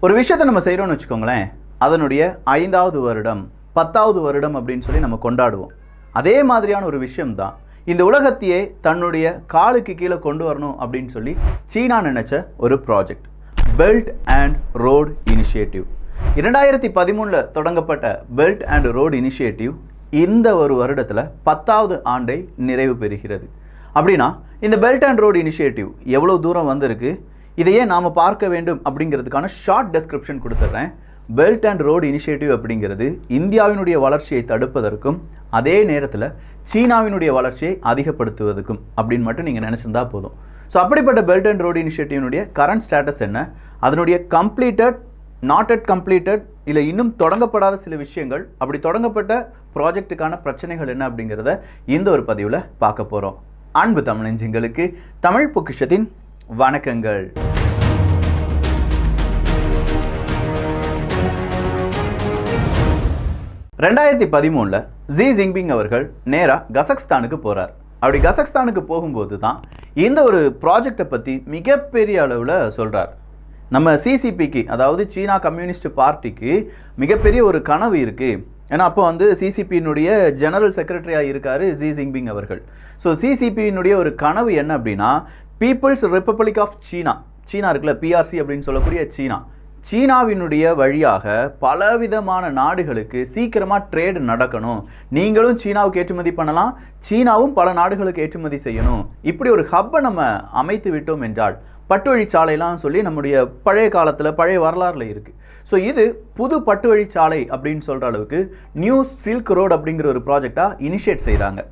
ஒரு விஷயத்தை நம்ம செய்கிறோம்னு வச்சுக்கோங்களேன், அதனுடைய 5வது வருடம் 10வது வருடம் அப்படின்னு சொல்லி நம்ம கொண்டாடுவோம். அதே மாதிரியான ஒரு விஷயம்தான் இந்த உலகத்தையே தன்னுடைய காலுக்கு கீழே கொண்டு வரணும் அப்படின்னு சொல்லி சீனா நினைச்ச ஒரு project, belt and road initiative. 2013 தொடங்கப்பட்ட பெல்ட் அண்ட் ரோடு இனிஷியேட்டிவ் இந்த ஒரு வருடத்தில் 10வது ஆண்டை நிறைவு பெறுகிறது. அப்படின்னா இந்த பெல்ட் அண்ட் ரோடு இனிஷியேட்டிவ் எவ்வளோ தூரம் வந்திருக்கு, இதையே நாம் பார்க்க வேண்டும் அப்படிங்கிறதுக்கான ஷார்ட் டெஸ்கிரிப்ஷன் கொடுத்துட்றேன். பெல்ட் அண்ட் ரோடு இனிஷியேட்டிவ் அப்படிங்கிறது இந்தியாவினுடைய வளர்ச்சியை தடுப்பதற்கும் அதே நேரத்தில் சீனாவினுடைய வளர்ச்சியை அதிகப்படுத்துவதற்கும் அப்படின்னு மட்டும் நீங்கள் நினச்சிருந்தா போதும். ஸோ அப்படிப்பட்ட பெல்ட் அண்ட் ரோடு இனிஷியேட்டிவ்னுடைய கரண்ட் ஸ்டேட்டஸ் என்ன, அதனுடைய கம்ப்ளீட்டட், நாட் அட் கம்ப்ளீட்டட், இல்லை இன்னும் தொடங்கப்படாத சில விஷயங்கள், அப்படி தொடங்கப்பட்ட ப்ராஜெக்ட்டுக்கான பிரச்சனைகள் என்ன அப்படிங்கிறத இந்த ஒரு பதிவில் பார்க்க போகிறோம். அன்பு தமிழஞ்சிங்களுக்கு தமிழ் பொக்கிஷத்தின் வணக்கங்கள். ரெண்டாயிரத்தி 2013 ஜி ஜின்பிங் அவர்கள் நேராக கசக்ஸ்தானுக்கு போகிறார். அப்படி கசக்ஸ்தானுக்கு போகும்போது தான் இந்த ஒரு ப்ராஜெக்டை பற்றி மிகப்பெரிய அளவில் சொல்கிறார். நம்ம சிசிபிக்கு, அதாவது சீனா கம்யூனிஸ்ட் பார்ட்டிக்கு மிகப்பெரிய ஒரு கனவு இருக்குது. ஏன்னா அப்போ சிசிபியினுடைய ஜெனரல் செக்ரட்டரியாக இருக்கார் ஜி ஜின்பிங் அவர்கள். ஸோ சிசிபியினுடைய ஒரு கனவு என்ன அப்படின்னா, பீப்புள்ஸ் ரிப்பப்ளிக் ஆஃப் சீனா, சீனா இருக்குல்ல, பிஆர்சி அப்படின்னு சொல்லக்கூடிய சீனாவினுடைய வழியாக பலவிதமான நாடுகளுக்கு சீக்கிரமாக ட்ரேடு நடக்கணும், நீங்களும் சீனாவுக்கு ஏற்றுமதி பண்ணலாம், சீனாவும் பல நாடுகளுக்கு ஏற்றுமதி செய்யணும். இப்படி ஒரு ஹப்பை நம்ம அமைத்து விட்டோம் என்றால், பட்டு வழிச்சாலைலாம் சொல்லி நம்முடைய பழைய காலத்தில் பழைய வரலாறுல இருக்குது. ஸோ இது புது பட்டு வழிச்சாலை அப்படின்னு சொல்கிற அளவுக்கு நியூ சில்க் ரோடு அப்படிங்கிற ஒரு ப்ராஜெக்டாக இனிஷியேட் செய்கிறாங்க.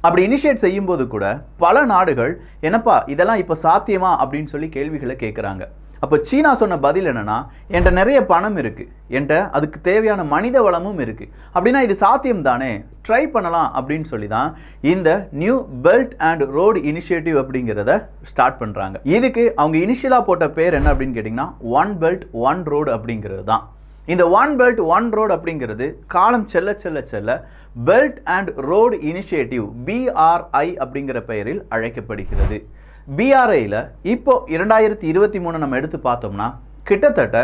அப்படி இனிஷியேட் செய்யும்போது கூட பல நாடுகள் என்னப்பா இதெல்லாம் இப்போ சாத்தியமா அப்படின்னு சொல்லி கேள்விகளை கேட்குறாங்க. அப்போ சீனா சொன்ன பதில் என்னென்னா, என்கிட்ட நிறைய பணம் இருக்குது, என்கிட்ட அதுக்கு தேவையான மனித வளமும் இருக்குது, அப்படின்னா இது சாத்தியம் தானே, ட்ரை பண்ணலாம் அப்படின்னு சொல்லி தான் இந்த new belt and road initiative அப்படிங்கிறத ஸ்டார்ட் பண்ணுறாங்க. இதுக்கு அவங்க இனிஷியலாக போட்ட பேர் என்ன அப்படின்னு கேட்டிங்கன்னா, ஒன் பெல்ட் ஒன் ரோடு அப்படிங்கிறது தான். இந்த ஒன் பெல்ட் ஒன் ரோடு அப்படிங்கிறது காலம் செல்ல செல்ல செல்ல belt and road initiative BRI அப்படிங்கிற பெயரில் அழைக்கப்படுகிறது. BRIயில் இப்போ 2023 நம்ம எடுத்து பார்த்தோம்னா கிட்டத்தட்ட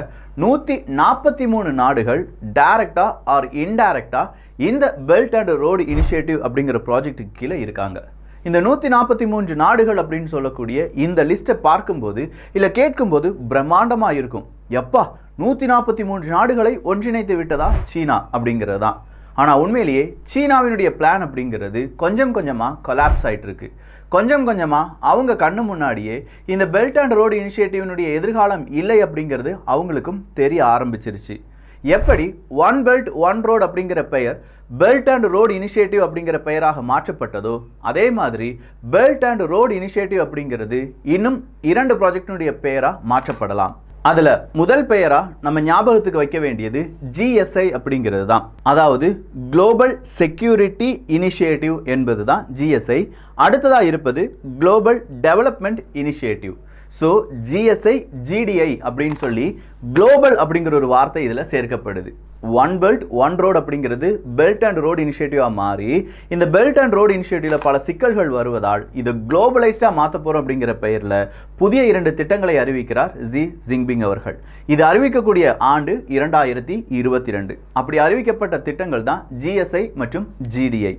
143 நாடுகள் டைரக்டா ஆர் இன்டைரக்டா இந்த பெல்ட் அண்ட் ரோடு இனிஷியேட்டிவ் அப்படிங்கிற ப்ராஜெக்ட்டுக்கு கீழே இருக்காங்க. இந்த 143 நாடுகள் அப்படின்னு சொல்லக்கூடிய இந்த லிஸ்ட்டை பார்க்கும்போது இல்லை கேட்கும்போது பிரம்மாண்டமாக இருக்கும். எப்பா 143 நாடுகளை ஒன்றிணைத்து விட்டதா சீனா அப்படிங்கிறது தான். ஆனால் உண்மையிலேயே சீனாவினுடைய பிளான் அப்படிங்கிறது கொஞ்சம் கொஞ்சமாக கொலாப்ஸ் ஆகிட்டு இருக்கு. கொஞ்சம் கொஞ்சமாக அவங்க கண்ணு முன்னாடியே இந்த பெல்ட் அண்ட் ரோடு இனிஷியேட்டிவ்னுடைய எதிர்காலம் இல்லை அப்படிங்கிறது அவங்களுக்கும் தெரிய ஆரம்பிச்சிருச்சு. எப்படி ஒன் பெல்ட் ஒன் ரோடு அப்படிங்கிற பெயர் பெல்ட் அண்ட் ரோடு இனிஷியேட்டிவ் அப்படிங்கிற பெயராக மாற்றப்பட்டதோ, அதே மாதிரி பெல்ட் அண்ட் ரோடு இனிஷியேட்டிவ் அப்படிங்கிறது இன்னும் 2 ப்ராஜெக்டினுடைய பெயராக மாற்றப்படலாம். அதில் முதல் பெயராக நம்ம ஞாபகத்துக்கு வைக்க வேண்டியது GSI அப்படிங்கிறது தான். அதாவது குளோபல் செக்யூரிட்டி இனிஷியேட்டிவ் என்பது தான் GSI. அடுத்ததாக இருப்பது global development initiative. So GSI GDI அப்படின்னு சொல்லி குளோபல் அப்படிங்கிற ஒரு வார்த்தை இதில் சேர்க்கப்படுது. ஒன் பெல்ட் ஒன் ரோடு அப்படிங்கிறது பெல்ட் அண்ட் ரோடு இனிஷியேட்டிவாக மாறி இந்த பெல்ட் அண்ட் ரோடு இனிஷியேட்டிவில் பல சிக்கல்கள் வருவதால் இது குளோபலைஸ்டாக மாற்ற போகிறோம் அப்படிங்கிற பெயரில் புதிய 2 திட்டங்களை அறிவிக்கிறார் ஜி ஜின்பிங் அவர்கள். இது அறிவிக்கக்கூடிய ஆண்டு 2022. அப்படி அறிவிக்கப்பட்ட திட்டங்கள் தான் GSI மற்றும் GDI.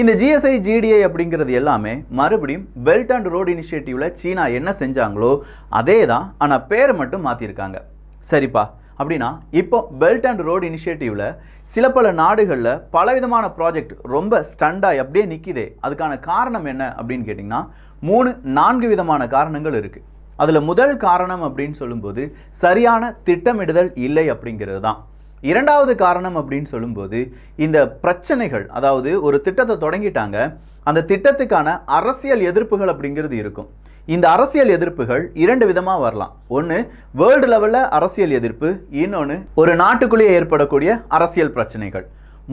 இந்த GSI GDI அப்படிங்கிறது எல்லாமே மறுபடியும் பெல்ட் அண்ட் ரோடு இனிஷியேட்டிவில் சீனா என்ன செஞ்சாங்களோ அதே தான், ஆனால் பேரை மட்டும் மாற்றிருக்காங்க. சரிப்பா, அப்படின்னா இப்போ பெல்ட் அண்ட் ரோடு இனிஷியேட்டிவில் சில பல நாடுகளில் பலவிதமான ப்ராஜெக்ட் ரொம்ப ஸ்டண்டாக அப்படியே நிற்கிதே, அதுக்கான காரணம் என்ன அப்படின்னு கேட்டிங்கன்னா 3-4 விதமான காரணங்கள் இருக்குது. அதில் முதல் காரணம் அப்படின்னு சொல்லும்போது சரியான திட்டமிடுதல் இல்லை அப்படிங்கிறது தான். 2வது காரணம் அப்படின்னு சொல்லும்போது இந்த பிரச்சனைகள், அதாவது ஒரு திட்டத்தை தொடங்கிட்டாங்க, அந்த திட்டத்துக்கான அரசியல் எதிர்ப்புகள் அப்படிங்கிறது இருக்கும். இந்த அரசியல் எதிர்ப்புகள் 2 விதமாக வரலாம். ஒன்று வேர்ல்டு லெவலில் அரசியல் எதிர்ப்பு, இன்னொன்று ஒரு நாட்டுக்குள்ளேயே ஏற்படக்கூடிய அரசியல் பிரச்சனைகள்.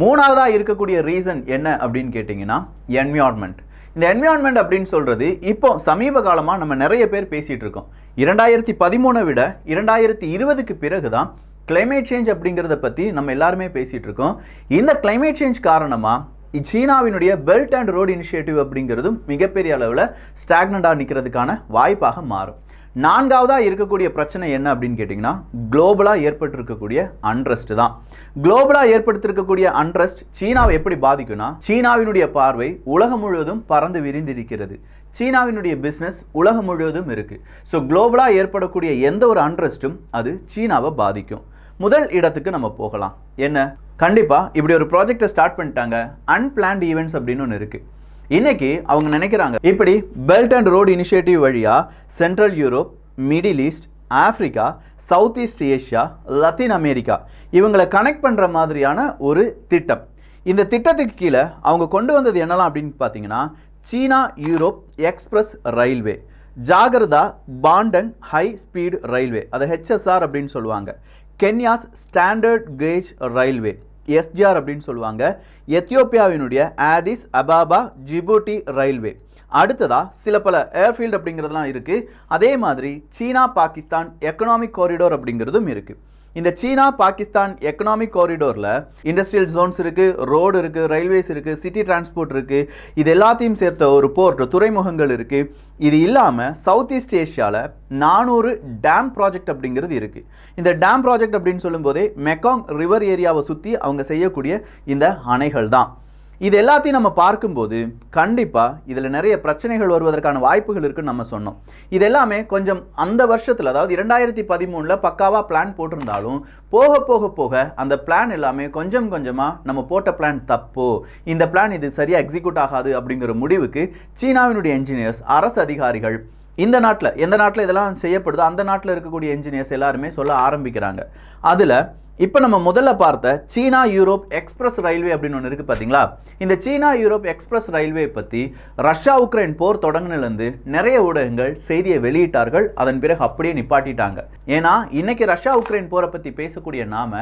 3வதாக இருக்கக்கூடிய ரீசன் என்ன அப்படின்னு கேட்டிங்கன்னா என்விரான்மெண்ட். இந்த என்விரான்மெண்ட் அப்படின்னு சொல்கிறது இப்போ சமீப காலமாக நம்ம நிறைய பேர் பேசிகிட்டு இருக்கோம். 2013 விட 2020க்கு பிறகு தான் கிளைமேட் சேஞ்ச் அப்படிங்கிறத பற்றி நம்ம எல்லாருமே பேசிகிட்டு இருக்கோம். இந்த கிளைமேட் சேஞ்ச் காரணமாக சீனாவினுடைய பெல்ட் அண்ட் ரோடு இனிஷியேட்டிவ் அப்படிங்கிறதும் மிகப்பெரிய அளவில் ஸ்டாக்னண்டாக நிற்கிறதுக்கான வாய்ப்பாக மாறும். நான்காவதாக இருக்கக்கூடிய பிரச்சனை என்ன அப்படின்னு கேட்டிங்கன்னா குளோபலாக ஏற்பட்டிருக்கக்கூடிய அன்ரெஸ்ட் தான். குளோபலாக ஏற்படுத்திருக்கக்கூடிய அன்ரெஸ்ட் சீனாவை எப்படி பாதிக்கும்னா, சீனாவினுடைய பார்வை உலகம் முழுவதும் பறந்து விரிந்திருக்கிறது. சீனாவினுடைய பிஸ்னஸ் உலகம் முழுவதும் இருக்குது. ஸோ குளோபலாக ஏற்படக்கூடிய எந்த ஒரு அன்ரெஸ்ட்டும் அது சீனாவை பாதிக்கும். முதல் இடத்துக்கு நம்ம போகலாம். என்ன, கண்டிப்பாக இப்படி ஒரு ப்ராஜெக்டை ஸ்டார்ட் பண்ணிட்டாங்க. அன்பிளான்ட் ஈவெண்ட்ஸ் அப்படின்னு ஒன்று இருக்குது. இன்னைக்கு அவங்க நினைக்கிறாங்க, இப்படி பெல்ட் அண்ட் ரோடு இனிஷியேட்டிவ் வழியாக central Europe, middle east, Africa, south east Asia, Latin America இவங்களை கனெக்ட் பண்ணுற மாதிரியான ஒரு திட்டம். இந்த திட்டத்துக்கு கீழே அவங்க கொண்டு வந்தது என்னலாம் அப்படின்னு பார்த்தீங்கன்னா, சீனா Europe express railway, Jakarta Bandung high speed railway, அதை HSR அப்படின்னு சொல்லுவாங்க, Kenya's standard gauge railway, SGR அப்படின்னு சொல்லுவாங்க, எத்தியோப்பியாவினுடைய ஆதிஸ் அபாபா ஜிபூட்டி ரயில்வே, அடுத்ததா சில பல ஏர்ஃபீல்டு அப்படிங்கிறதுலாம் இருக்குது. அதே மாதிரி சீனா பாகிஸ்தான் எக்கனாமிக் காரிடோர் அப்படிங்கிறதும் இருக்குது. இந்த சீனா பாகிஸ்தான் எக்கனாமிக் காரிடோரில் இண்டஸ்ட்ரியல் ஜோன்ஸ் இருக்குது, ரோடு இருக்குது, ரயில்வேஸ் இருக்குது, சிட்டி டிரான்ஸ்போர்ட் இருக்குது. இது எல்லாத்தையும் சேர்த்த ஒரு போர்ட், துறைமுகங்கள் இருக்குது. இது இல்லாமல் சவுத் ஈஸ்ட் ஏஷியாவில் 400 டேம் ப்ராஜெக்ட் அப்படிங்கிறது இருக்குது. இந்த டேம் ப்ராஜெக்ட் அப்படின்னு சொல்லும்போதே மெக்காங் ரிவர் ஏரியாவை சுற்றி அவங்க செய்யக்கூடிய இந்த அணைகள் தான். இது எல்லாத்தையும் நம்ம பார்க்கும்போது கண்டிப்பாக இதில் நிறைய பிரச்சனைகள் வருவதற்கான வாய்ப்புகள் இருக்குன்னு நம்ம சொன்னோம். இது எல்லாமே கொஞ்சம் அந்த வருஷத்தில், அதாவது 2013 பக்காவாக பிளான் போட்டிருந்தாலும் போக போக போக அந்த பிளான் எல்லாமே கொஞ்சம் கொஞ்சமாக நம்ம போட்ட பிளான் தப்போ, இந்த பிளான் இது சரியாக எக்ஸிக்யூட் ஆகாது அப்படிங்கிற முடிவுக்கு சீனாவினுடைய என்ஜினியர்ஸ், அரசு அதிகாரிகள், இந்த நாட்டில் எந்த நாட்டில் இதெல்லாம் செய்யப்படுதோ அந்த நாட்டில் இருக்கக்கூடிய என்ஜினியர்ஸ் எல்லாருமே சொல்ல ஆரம்பிக்கிறாங்க. அதில் இப்போ நம்ம முதல்ல பார்த்த சீனா யூரோப் எக்ஸ்பிரஸ் ரயில்வே அப்படின்னு ஒன்று இருக்குது பார்த்தீங்களா. இந்த சீனா யூரோப் எக்ஸ்பிரஸ் ரயில்வே பற்றி ரஷ்யா உக்ரைன் போர் தொடங்கினிலேருந்து நிறைய ஊடகங்கள் செய்தியை வெளியிட்டார்கள். அதன் பிறகு அப்படியே நிப்பாட்டிட்டாங்க. ஏன்னா இன்னைக்கு ரஷ்யா உக்ரைன் போரை பற்றி பேசக்கூடிய நாம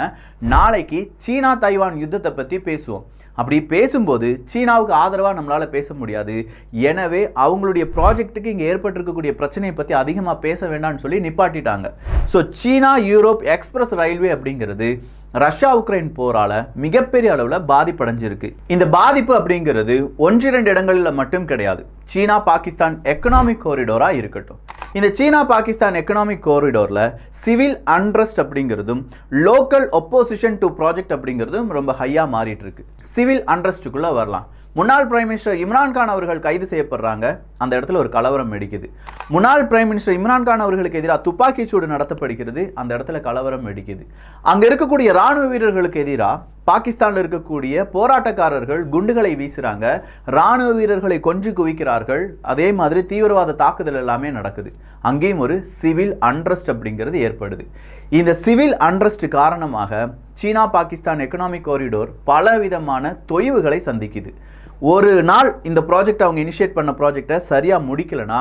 நாளைக்கு சீனா தைவான் யுத்தத்தை பற்றி பேசுவோம். அப்படி பேசும்போது சீனாவுக்கு ஆதரவாக நம்மளால் பேச முடியாது. எனவே அவங்களுடைய ப்ராஜெக்ட்டுக்கு இங்கே ஏற்பட்டிருக்கக்கூடிய பிரச்சனையை பற்றி அதிகமாக பேச வேண்டாம்னு சொல்லி நிப்பாட்டிட்டாங்க. ஸோ சீனா யூரோப் எக்ஸ்பிரஸ் ரயில்வே அப்படிங்கிறது ரஷ்யா உக்ரைன் போரால் மிகப்பெரிய அளவில் பாதிப்படைஞ்சிருக்கு. இந்த பாதிப்பு அப்படிங்கிறது 1-2 இடங்களில் மட்டும் கிடையாது. சீனா பாகிஸ்தான் எக்கனாமிக் காரிடோராக இருக்கட்டும், இந்த சீனா பாகிஸ்தான் எக்கனாமிக் காரிடோரில் சிவில் அன்ரெஸ்ட் அப்படிங்கிறதும் லோக்கல் ஒப்போசிஷன் டு ப்ராஜெக்ட் அப்படிங்கிறதும் ரொம்ப ஹையாக மாறிட்டு இருக்கு. சிவில் அன்ரெஸ்ட்டுக்குள்ளே வரலாம். முன்னாள் பிரைம் மினிஸ்டர் இம்ரான்கான் அவர்கள் கைது செய்யப்படுறாங்க. அந்த இடத்துல ஒரு கலவரம் வெடிக்குது. முன்னாள் பிரைம் மினிஸ்டர் இம்ரான்கான் அவர்களுக்கு எதிராக துப்பாக்கி சூடு நடத்தப்படுகிறது. அந்த இடத்துல கலவரம் வெடிக்குது. அங்கே இருக்கக்கூடிய இராணுவ வீரர்களுக்கு எதிராக பாகிஸ்தானில் இருக்கக்கூடிய போராட்டக்காரர்கள் குண்டுகளை வீசுகிறாங்க, இராணுவ வீரர்களை கொன்று குவிக்கிறார்கள். அதே மாதிரி தீவிரவாத தாக்குதல் எல்லாமே நடக்குது. அங்கேயும் ஒரு சிவில் அன்ரெஸ்ட் அப்படிங்கிறது ஏற்படுது. இந்த சிவில் அன்ரெஸ்ட் காரணமாக சீனா பாகிஸ்தான் எக்கனாமிக் காரிடோர் பலவிதமான தொய்வுகளை சந்திக்குது. ஒரு நாள் இந்த ப்ராஜெக்ட் அவங்க இனிஷியேட் பண்ண ப்ராஜெக்டை சரியாக முடிக்கலைன்னா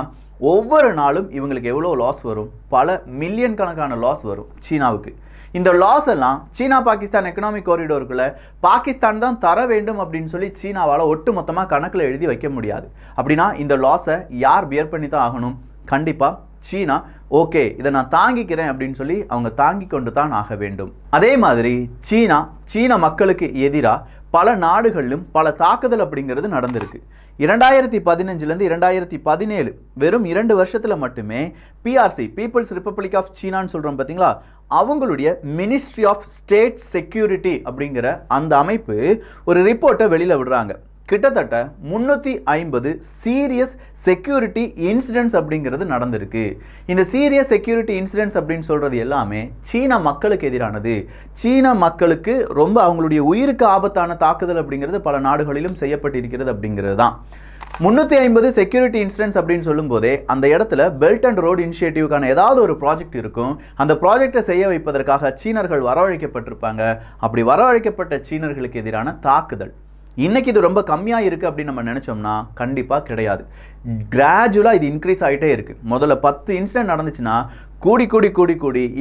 ஒவ்வொரு நாளும் இவங்களுக்கு எவ்வளோ லாஸ் வரும்? பல மில்லியன் கணக்கான லாஸ் வரும் சீனாவுக்கு. இந்த லாஸ் எல்லாம் சீனா பாகிஸ்தான் எக்கனாமிக் காரிடோருக்குள்ள பாகிஸ்தான் தான் தர வேண்டும் அப்படின்னு சொல்லி சீனாவால் ஒட்டு மொத்தமாக கணக்கில் எழுதி வைக்க முடியாது. அப்படின்னா இந்த லாஸை யார் பியர் பண்ணி தான் ஆகணும்? கண்டிப்பாக சீனா. ஓகே, இதை நான் தாங்கிக்கிறேன் அப்படின்னு சொல்லி அவங்க தாங்கி கொண்டு தான் ஆக வேண்டும். அதே மாதிரி சீன மக்களுக்கு எதிராக பல நாடுகளிலும் பல தாக்குதல் அப்படிங்கிறது நடந்திருக்கு. 2015 2017 வெறும் 2 வருஷத்தில் மட்டுமே PRC, பீப்புள்ஸ் ரிப்பப்ளிக் ஆஃப் சீனான்னு சொல்கிறோம் பார்த்தீங்களா, அவங்களுடைய மினிஸ்ட்ரி ஆஃப் ஸ்டேட் செக்யூரிட்டி அப்படிங்கிற அந்த அமைப்பு ஒரு ரிப்போர்ட்டை வெளியில் விடுறாங்க. கிட்டத்தட்ட 350 சீரியஸ் செக்யூரிட்டி இன்சிடென்ட்ஸ் அப்படிங்கிறது நடந்திருக்கு. இந்த சீரியஸ் செக்யூரிட்டி இன்சிடென்ட்ஸ் அப்படின்னு சொல்கிறது எல்லாமே சீன மக்களுக்கு எதிரானது. சீன மக்களுக்கு ரொம்ப அவங்களுடைய உயிருக்கு ஆபத்தான தாக்குதல் அப்படிங்கிறது பல நாடுகளிலும் செய்யப்பட்டிருக்கிறது அப்படிங்கிறது தான். 350 செக்யூரிட்டி இன்சிடென்ட்ஸ் அப்படின்னு சொல்லும்போதே அந்த இடத்துல பெல்ட் அண்ட் ரோடு இனிஷியேட்டிவ்க்கான ஏதாவது ஒரு ப்ராஜெக்ட் இருக்கும். அந்த ப்ராஜெக்டை செய்ய வைப்பதற்காக சீனர்கள் வரவழைக்கப்பட்டிருப்பாங்க. அப்படி வரவழைக்கப்பட்ட சீனர்களுக்கு எதிரான தாக்குதல் இன்னைக்கு இது ரொம்ப கம்மியாக இருக்குது அப்படின்னு நம்ம நினச்சோம்னா கண்டிப்பாக கிடையாது. கிராஜுவலாக இது இன்க்ரீஸ் ஆகிட்டே இருக்குது. முதல்ல 10 இன்சிடென்ட் நடந்துச்சுன்னா கூடி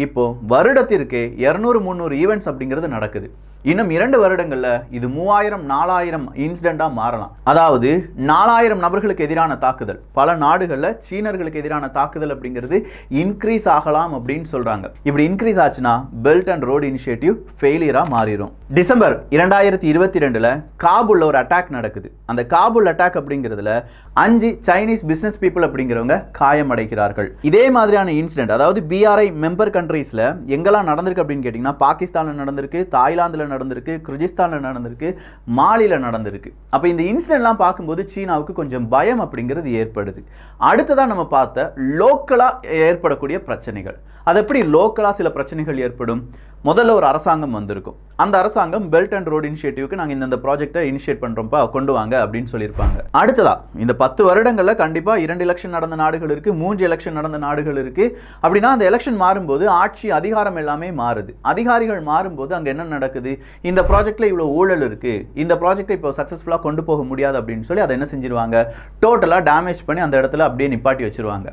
இப்போ வருடத்திற்கு 200-300 ஈவெண்ட்ஸ் அப்படிங்கிறது நடக்குது. இன்னும் 2 வருடங்கள்ல இது 3000 4000 இன்சிடென்ட்டா மாறலாம். அதாவது 4000 நபர்களுக்கு எதிரான தாக்குதல், பல நாடுகள்ல சீனர்களுக்கு எதிரான தாக்குதல் அப்படிங்கிறது இன்க்ரீஸ் ஆகலாம் அப்படின்னு சொல்றாங்க. இப்படி இன்க்ரீஸ் ஆச்சுன்னா பெல்ட் அண்ட் ரோடு இனிஷியேட்டிவ் ஃபெயிலியரா மாறிடும். டிசம்பர் 2022ல காபூல்ல ஒரு அட்டாக் நடக்குது. அந்த காபூல் அட்டாக் அப்படிங்கிறதுல 5 சைனீஸ் பிசினஸ் பீப்புள் அப்படிங்கிறவங்க காயமடைகிறார்கள். இதே மாதிரியான இன்சிடென்ட், அதாவது BRI மெம்பர் கண்ட்ரீஸ்ல எங்கெல்லாம் நடந்திருக்கு அப்படின்னு கேட்டீங்கன்னா பாகிஸ்தான்ல நடந்திருக்கு, தாய்லாந்துல நடந்திருக்கு, கிர்கிஸ்தான்ல நடந்திருக்கு, மாலில நடந்திருக்கு. அப்ப இந்த இன்சிடென்ட்லாம் பார்க்கும்போது சீனாவுக்கு கொஞ்சம் பயம் அப்படிங்கிறது ஏற்படுது. அடுத்ததான் நம்ம பார்த்த லோக்கலா ஏற்படக்கூடிய பிரச்சனைகள். அது எப்படி லோக்கலா சில பிரச்சனைகள் ஏற்படும்? முதல்ல ஒரு அரசாங்கம் வந்திருக்கும். அந்த அரசாங்கம் பெல்ட் அண்ட் ரோடு இனிஷியேட்டிவ்க்கு நாங்கள் இந்த ப்ராஜெக்டை இனிஷியேட் பண்ணுறோம்ப்பா, கொண்டு வாங்க அப்படின்னு சொல்லியிருப்பாங்க. அடுத்ததா இந்த 10 வருடங்களில் கண்டிப்பாக 2 எலெக்ஷன் நடந்த நாடுகள் இருக்குது, 3 எலெக்ஷன் நடந்த நாடுகள் இருக்குது. அப்படின்னா அந்த எலெக்ஷன் மாறும்போது ஆட்சி அதிகாரம் எல்லாமே மாறுது. அதிகாரிகள் மாறும்போது அங்கே என்ன நடக்குது? இந்த ப்ராஜெக்டில் இவ்வளோ ஊழல் இருக்குது, இந்த ப்ராஜெக்டை இப்போ சக்ஸஸ்ஃபுல்லாக கொண்டு போக முடியாது அப்படின்னு சொல்லி அதை என்ன செஞ்சிருவாங்க? டோட்டலாக டேமேஜ் பண்ணி அந்த இடத்துல அப்படியே நிப்பாட்டி வச்சிருவாங்க.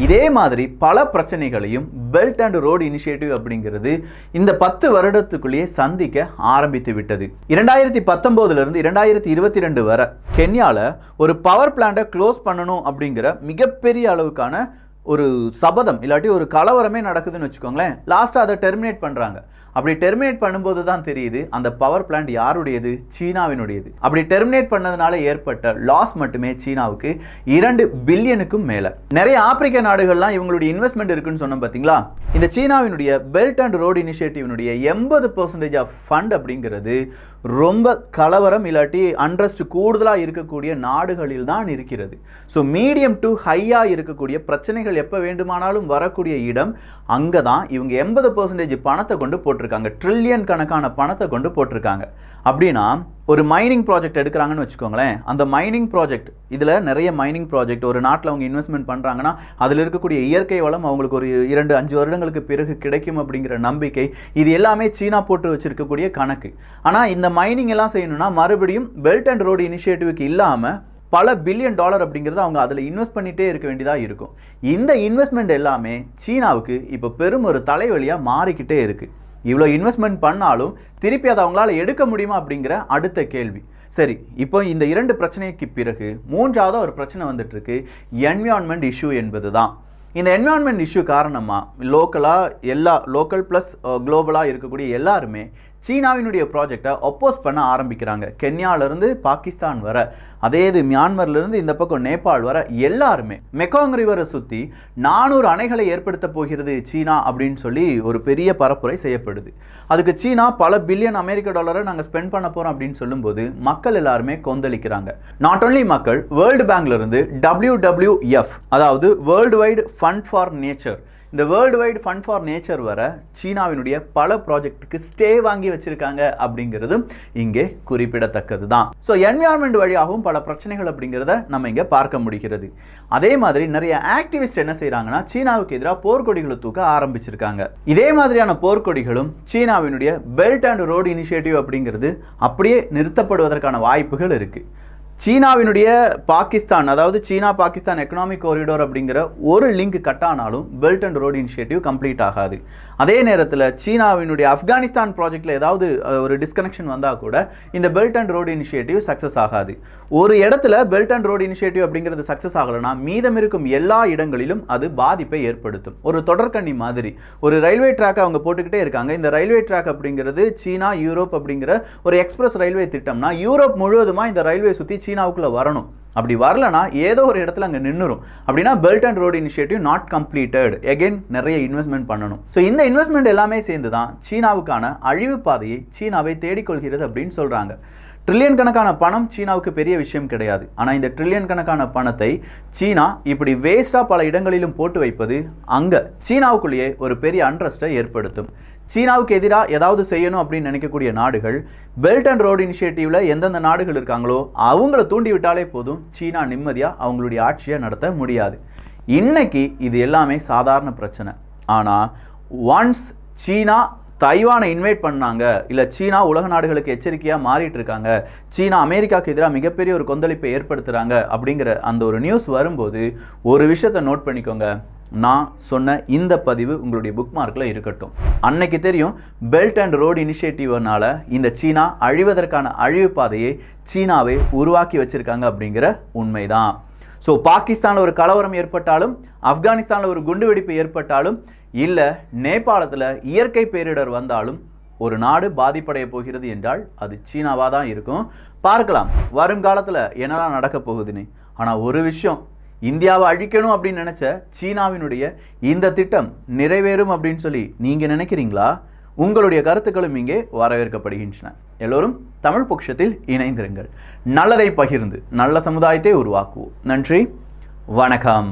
இதே மாதிரி பல பிரச்சனைகளையும் பெல்ட் அண்ட் ரோடு இனிஷியேட்டிவ் அப்படிங்கிறது இந்த 10 வருடத்துக்குள்ளேயே சந்திக்க ஆரம்பித்து விட்டது. 2019 2022 வரை கென்யால ஒரு பவர் பிளான்ட்டை க்ளோஸ் பண்ணணும் அப்படிங்கிற மிகப்பெரிய அளவுக்கான ஒரு சபதம் இல்லாட்டி ஒரு கலவரமே நடக்குதுன்னு வச்சுக்கோங்களேன். லாஸ்ட்டாக அதை டெர்மினேட் பண்ணுறாங்க. அப்படி டெர்மினேட் பண்ணும்போது தான் தெரியுது அந்த பவர் பிளான்ட் யாருடையது? சீனாவினுடையது. அப்படி டெர்மினேட் பண்ணதுனால ஏற்பட்ட லாஸ் மட்டுமே சீனாவுக்கு 2 பில்லியனுக்கும் மேலே. நிறைய ஆப்பிரிக்க நாடுகள்லாம் இவங்களுடைய இன்வெஸ்ட்மெண்ட் இருக்குன்னு சொன்னோம் பார்த்தீங்களா? இந்த சீனாவினுடைய பெல்ட் அண்ட் ரோடு இனிஷியேட்டிவினுடைய 80% ஆஃப் ஃபண்ட் அப்படிங்கிறது ரொம்ப கலவரம் இல்லாட்டி அண்ட்ரஸ்ட் கூடுதலாக இருக்கக்கூடிய நாடுகளில் தான் இருக்கிறது. ஸோ மீடியம் டு ஹையாக இருக்கக்கூடிய பிரச்சனைகள் எப்போ வேண்டுமானாலும் வரக்கூடிய இடம் அங்கே தான் இவங்க 80% பணத்தை கொண்டு போட்டிருக்காங்க. ட்ரில்லியன் கணக்கான பணத்தை கொண்டு போட்டிருக்காங்க. அப்படின்னா ஒரு மைனிங் ப்ராஜெக்ட் எடுக்கிறாங்கன்னு வச்சுக்கோங்களேன். அந்த மைனிங் ப்ராஜெக்ட், இதில் நிறைய மைனிங் ப்ராஜெக்ட் ஒரு நாட்டில் அவங்க இன்வெஸ்ட்மெண்ட் பண்ணுறாங்கன்னா அதில் இருக்கக்கூடிய இயற்கை வளம் அவங்களுக்கு ஒரு 2-5 வருடங்களுக்கு பிறகு கிடைக்கும் அப்படிங்கிற நம்பிக்கை, இது எல்லாமே சீனா போட்டு வச்சிருக்கக்கூடிய கணக்கு. ஆனால் இந்த மைனிங் எல்லாம் செய்யணும்னா மறுபடியும் பெல்ட் அண்ட் ரோடு இனிஷியேட்டிவ்க்கு இல்லாமல் பல பில்லியன் டாலர் அப்படிங்கிறது அவங்க அதில் இன்வெஸ்ட் பண்ணிகிட்டே இருக்க வேண்டியதாக இருக்கும். இந்த இன்வெஸ்ட்மெண்ட் எல்லாமே சீனாவுக்கு இப்போ பெரும் ஒரு தலைவலியாக மாறிக்கிட்டே இருக்குது. இவ்வளோ இன்வெஸ்ட்மெண்ட் பண்ணாலும் திருப்பி அதை அவங்களால எடுக்க முடியுமா அப்படிங்கிற அடுத்த கேள்வி. சரி, இப்போ இந்த 2 பிரச்சனைக்கு பிறகு 3வது ஒரு பிரச்சனை வந்துட்டு இருக்கு, என்விரான்மெண்ட் இஷ்யூ என்பது தான். இந்த என்விரான்மெண்ட் இஷ்யூ காரணமாக லோக்கல் ப்ளஸ் குளோபலாக இருக்கக்கூடிய எல்லாருமே சீனாவினுடைய ப்ராஜெக்டை ஒப்போஸ் பண்ண ஆரம்பிக்கிறாங்க. கென்யாவிலிருந்து பாகிஸ்தான் வர, அதே இது மியான்மர்லேருந்து இந்த பக்கம் நேபாள் வர எல்லாருமே மெக்காங் ரிவரை சுற்றி 400 அணைகளை ஏற்படுத்த போகிறது சீனா அப்படின்னு சொல்லி ஒரு பெரிய பரப்புரை செய்யப்படுது. அதுக்கு சீனா பல பில்லியன் அமெரிக்க டாலரை நாங்கள் ஸ்பெண்ட் பண்ண போகிறோம் அப்படின்னு சொல்லும்போது மக்கள் எல்லாருமே கொந்தளிக்கிறாங்க. நாட் ஓன்லி மக்கள், வேர்ல்டு பேங்க்லேருந்து WWF, அதாவது world wide fund for nature, இந்த world wide fund for nature வர சீனாவினுடைய பல ப்ராஜெக்ட்டுக்கு ஸ்டே வாங்கி வச்சிருக்காங்க அப்படிங்கிறதும் இங்கே குறிப்பிடத்தக்கது தான். ஸோ என்விரான்மெண்ட் வழியாகவும் பல பிரச்சனைகள் அப்படிங்கிறத நம்ம இங்கே பார்க்க முடிகிறது. அதே மாதிரி நிறைய ஆக்டிவிஸ்ட் என்ன செய்கிறாங்கன்னா சீனாவுக்கு எதிராக போர்க்கொடிகளை தூக்க ஆரம்பிச்சிருக்காங்க. இதே மாதிரியான போர்க்கொடிகளும் சீனாவினுடைய பெல்ட் அண்ட் ரோடு இனிஷியேட்டிவ் அப்படிங்கிறது அப்படியே நிறுத்தப்படுவதற்கான வாய்ப்புகள் இருக்குது. சீனாவினுடைய பாகிஸ்தான், அதாவது சீனா பாகிஸ்தான் எக்கனாமிக் காரிடோர் அப்படிங்கிற ஒரு லிங்க் கட் ஆனாலும் belt and road initiative complete ஆகாது. அதே நேரத்தில் சீனாவினுடைய ஆப்கானிஸ்தான் ப்ராஜெக்டில் ஏதாவது ஒரு டிஸ்கனெக்ஷன் வந்தால் கூட இந்த belt and road initiative success ஆகாது. ஒரு இடத்துல பெல்ட் அண்ட் ரோடு இனிஷியேட்டிவ் அப்படிங்கிறது சக்ஸஸ் ஆகலைன்னா மீதம் இருக்கும் எல்லா இடங்களிலும் அது பாதிப்பை ஏற்படுத்தும். ஒரு தொடர்கண்ணி மாதிரி ஒரு ரயில்வே ட்ராக்கை அவங்க போட்டுக்கிட்டே இருக்காங்க. இந்த ரயில்வே ட்ராக் அப்படிங்கிறது சீனா யூரோப் அப்படிங்கிற ஒரு எக்ஸ்பிரஸ் ரயில்வே திட்டம்னா யூரோப் முழுவதுமாக இந்த ரயில்வே சுற்றி சீனாவுக்குள்ள வரணும். அப்படி வரலனா ஏதோ ஒரு இடத்துல அங்கே நின்றுரும். அப்படின்னா belt and road initiative not completed. Again நிறைய இன்வெஸ்ட்மெண்ட் பண்ணணும். ஸோ இந்த இன்வெஸ்ட்மெண்ட் எல்லாமே சேர்ந்து தான் சீனாவுக்கான அழிவு பாதையை சீனாவை தேடிக்கொள்கிறது அப்படின்னு சொல்கிறாங்க. ட்ரில்லியன் கணக்கான பணம் சீனாவுக்கு பெரிய விஷயம் கிடையாது. ஆனால் இந்த ட்ரில்லியன் கணக்கான பணத்தை சீனா இப்படி வேஸ்ட்டாக பல இடங்களிலும் போட்டு வைப்பது அங்கே சீனாவுக்குள்ளேயே ஒரு பெரிய அண்ட்ரஸ்ட்டை ஏற்படுத்தும். சீனாவுக்கு எதிராக ஏதாவது செய்யணும் அப்படின்னு நினைக்கக்கூடிய நாடுகள் பெல்ட் அண்ட் ரோடு இனிஷியேட்டிவ்ல எந்தெந்த நாடுகள் இருக்காங்களோ அவங்கள தூண்டி விட்டாலே போதும், சீனா நிம்மதியாக அவங்களுடைய ஆட்சியை நடத்த முடியாது. இன்னைக்கு இது எல்லாமே சாதாரண பிரச்சனை. ஆனால் ஒன்ஸ் சீனா தைவானை இன்வைட் பண்ணாங்க, இல்லை சீனா உலக நாடுகளுக்கு எச்சரிக்கையாக மாறிட்டு இருக்காங்க, சீனா அமெரிக்காவுக்கு எதிராக மிகப்பெரிய ஒரு கொந்தளிப்பை ஏற்படுத்துகிறாங்க அப்படிங்கிற அந்த ஒரு நியூஸ் வரும்போது ஒரு விஷயத்தை நோட் பண்ணிக்கோங்க, நான் சொன்ன இந்த பதிவு உங்களுடைய புக் மார்க்கில் இருக்கட்டும். அன்னைக்கு தெரியும் பெல்ட் அண்ட் ரோடு இனிஷியேட்டிவ்னால இந்த சீனா அழிவதற்கான அழிவு பாதையை சீனாவை உருவாக்கி வச்சிருக்காங்க அப்படிங்கிற உண்மைதான். ஸோ பாகிஸ்தானில் ஒரு கலவரம் ஏற்பட்டாலும், ஆப்கானிஸ்தானில் ஒரு குண்டுவெடிப்பு ஏற்பட்டாலும், இல்லை நேபாளத்தில் இயற்கை பேரிடர் வந்தாலும் ஒரு நாடு பாதிப்படைய போகிறது என்றால் அது சீனாவாக தான் இருக்கும். பார்க்கலாம் வருங்காலத்தில் என்னெல்லாம் நடக்க போகுதுன்னு. ஆனால் ஒரு விஷயம், இந்தியாவை அழிக்கணும் அப்படின்னு நினச்ச சீனாவினுடைய இந்த திட்டம் நிறைவேறும் அப்படின்னு சொல்லி நீங்கள் நினைக்கிறீங்களா? உங்களுடைய கருத்துக்களும் இங்கே வரவேற்கப்படுகின்றன. எல்லோரும் தமிழ் பொக்கிஷத்தில் இணைந்திருங்கள். நல்லதை பகிர்ந்து நல்ல சமுதாயத்தை உருவாக்குவோம். நன்றி, வணக்கம்.